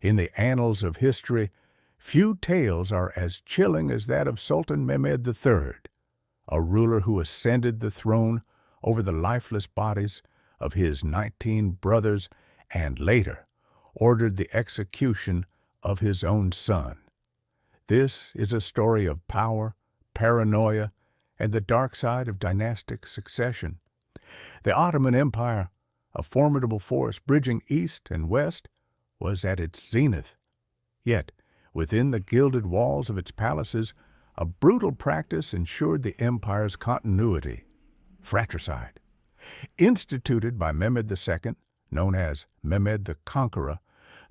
In the annals of history, few tales are as chilling as that of Sultan Mehmed III, a ruler who ascended the throne over the lifeless bodies of his 19 brothers and later ordered the execution of his own son. This is a story of power, paranoia, and the dark side of dynastic succession. The Ottoman Empire, a formidable force bridging east and west, was at its zenith. Yet, within the gilded walls of its palaces, a brutal practice ensured the empire's continuity: fratricide. Instituted by Mehmed II, known as Mehmed the Conqueror,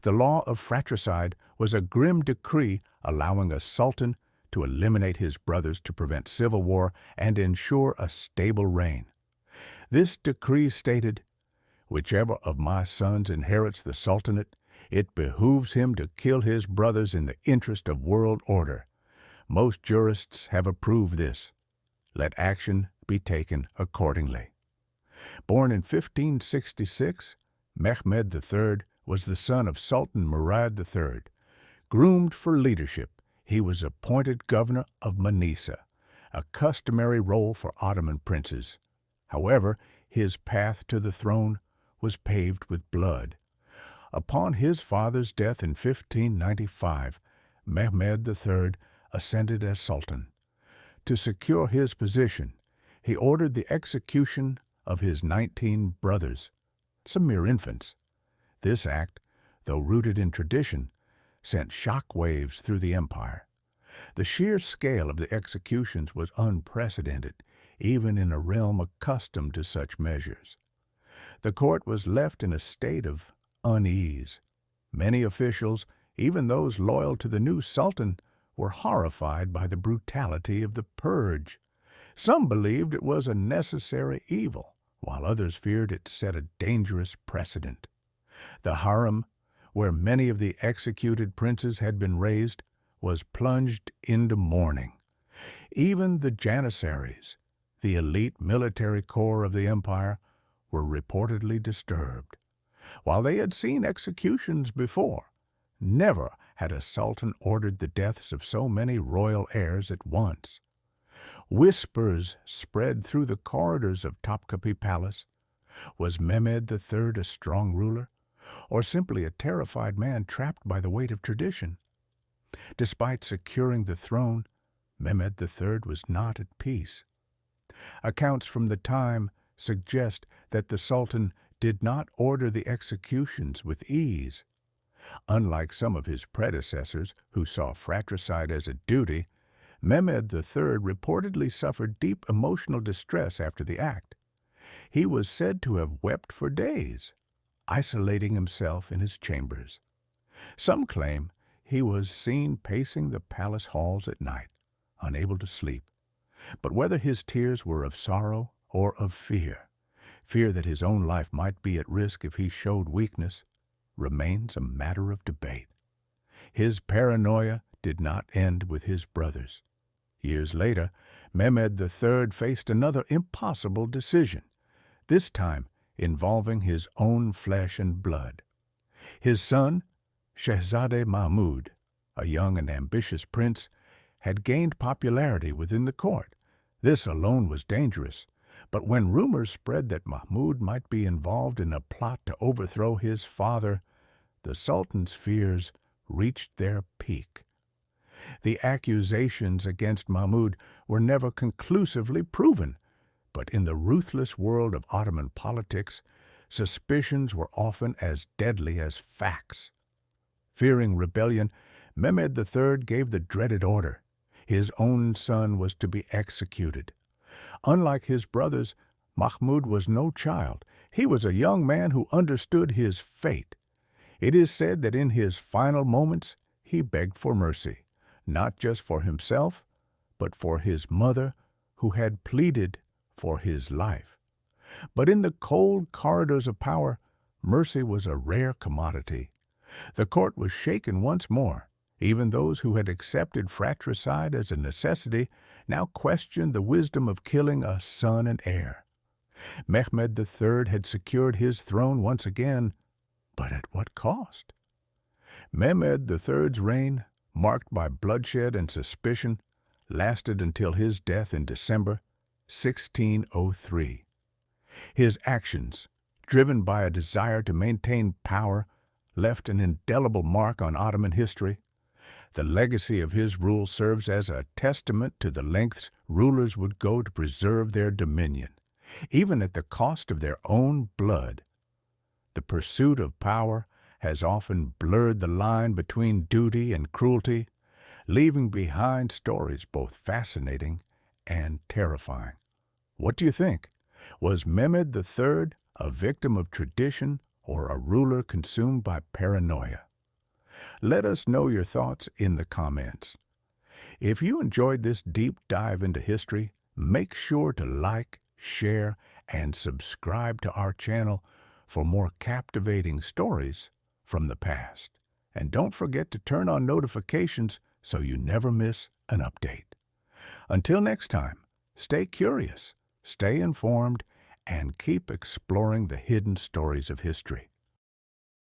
the law of fratricide was a grim decree allowing a sultan to eliminate his brothers to prevent civil war and ensure a stable reign. This decree stated, "Whichever of my sons inherits the sultanate, it behooves him to kill his brothers in the interest of world order. Most jurists have approved this. Let action be taken accordingly." Born in 1566, Mehmed III was the son of Sultan Murad III. Groomed for leadership, he was appointed governor of Manisa, a customary role for Ottoman princes. However, his path to the throne was paved with blood. Upon his father's death in 1595, Mehmed III ascended as sultan. To secure his position, he ordered the execution of his 19 brothers, some mere infants. This act, though rooted in tradition, sent shock waves through the empire. The sheer scale of the executions was unprecedented, even in a realm accustomed to such measures. The court was left in a state of unease. Many officials, even those loyal to the new sultan, were horrified by the brutality of the purge. Some believed it was a necessary evil, while others feared it set a dangerous precedent. The harem, where many of the executed princes had been raised, was plunged into mourning. Even the janissaries, the elite military corps of the empire, were reportedly disturbed. While they had seen executions before, never had a sultan ordered the deaths of so many royal heirs at once. Whispers spread through the corridors of Topkapi Palace. Was Mehmed III a strong ruler, or simply a terrified man trapped by the weight of tradition? Despite securing the throne, Mehmed III was not at peace. Accounts from the time suggest that the sultan did not order the executions with ease. Unlike some of his predecessors who saw fratricide as a duty, Mehmed III reportedly suffered deep emotional distress after the act. He was said to have wept for days, isolating himself in his chambers. Some claim he was seen pacing the palace halls at night, unable to sleep. But whether his tears were of sorrow or of fear that his own life might be at risk if he showed weakness, remains a matter of debate. His paranoia did not end with his brothers. Years later, Mehmed III faced another impossible decision, this time involving his own flesh and blood. His son, Shehzade Mahmud, a young and ambitious prince, had gained popularity within the court. This alone was dangerous, but when rumors spread that Mahmud might be involved in a plot to overthrow his father, the Sultan's fears reached their peak. The accusations against Mahmud were never conclusively proven, but in the ruthless world of Ottoman politics, suspicions were often as deadly as facts. Fearing rebellion, Mehmed III gave the dreaded order. His own son was to be executed. Unlike his brothers, Mahmud was no child. He was a young man who understood his fate. It is said that in his final moments he begged for mercy, not just for himself, but for his mother, who had pleaded for his life. But in the cold corridors of power, mercy was a rare commodity. The court was shaken once more. Even those who had accepted fratricide as a necessity now questioned the wisdom of killing a son and heir. Mehmed III had secured his throne once again, but at what cost? Mehmed III's reign, marked by bloodshed and suspicion, lasted until his death in December 1603. His actions, driven by a desire to maintain power, left an indelible mark on Ottoman history. The legacy of his rule serves as a testament to the lengths rulers would go to preserve their dominion, even at the cost of their own blood. The pursuit of power has often blurred the line between duty and cruelty, leaving behind stories both fascinating and terrifying. What do you think? Was Mehmed III a victim of tradition or a ruler consumed by paranoia? Let us know your thoughts in the comments. If you enjoyed this deep dive into history, make sure to like, share, and subscribe to our channel for more captivating stories from the past. And don't forget to turn on notifications so you never miss an update. Until next time, stay curious, stay informed, and keep exploring the hidden stories of history.